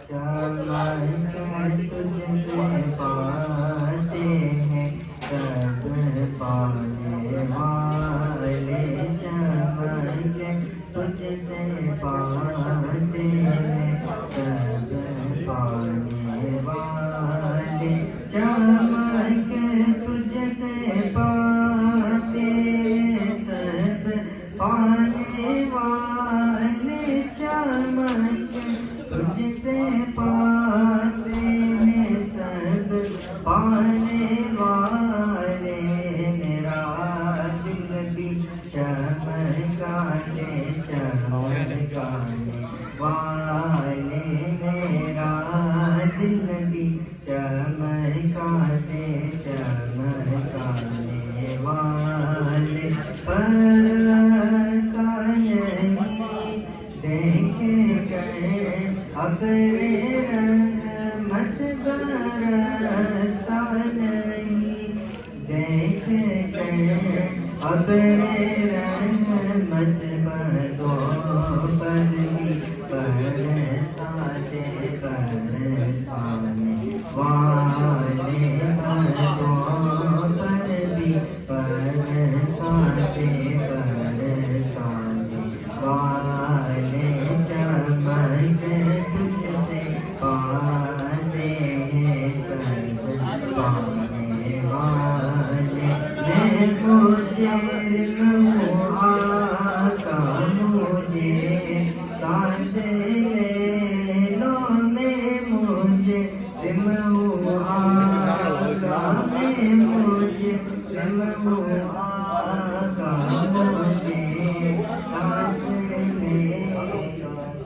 چمک تجھ سے پاتے ہیں سب پانے والے، چمک تجھ سے پاتے ہیں سب پانے والے، چمک تجھ سے پاتے ہیں سب پانے والے، چمک تجھ سے پاتے ہیں سب پانے والے، میرا دل بھی چمکانے چمکانے والے، میرا دل بھی چمکانے چمکانے والے، پرستہ نہیں دیکھے گئے ابر رحمت، برستا نہیں دیکھے گئے ابر رحمت، بدو پر بھی برساتے برسانے والے، بدو پر بھی برساتے برسانے والے، چمک تجھ سے پاتے ہیں سب پانے والے، میں مجرم ہوں آقا مجھے ساتھ لے لو، میں مجرم ہوں آقا، میں مجرم ہوں آقا مجھے ساتھ لے لو۔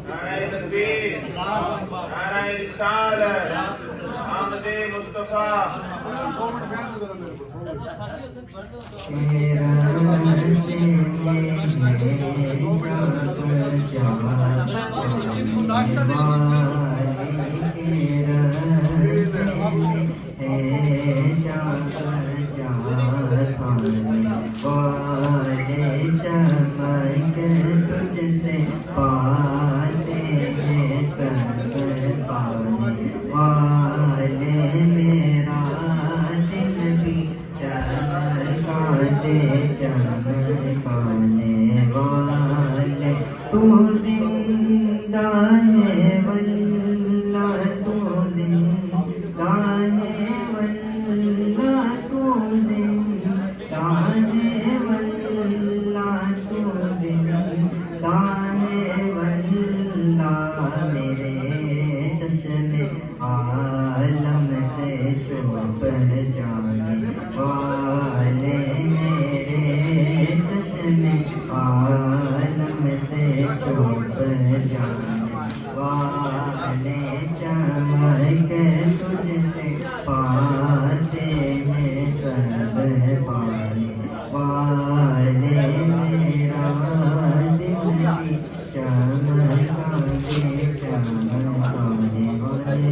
نعرہ تکبیر، نعرہ رسالت، آمد مصطفیٰ۔ تیرا سے چمک تجھ سے پاتے ہیں سب پانے والے، میرا دل بھی چمکانے چمکانے والے، تو زندہ ہے واللہ، تو زندہ ہے واللہ، تو زندہ ہے واللہ، تو زندہ ہے واللہ، میرے چشم عالم سے چھپ جانے والے، میرے چشم عالم سے چھپ جانے والے، چمک تجھ سے پاتے ہیں سب پانے والے، میرا دل بھی چمکانے چمکانے والے۔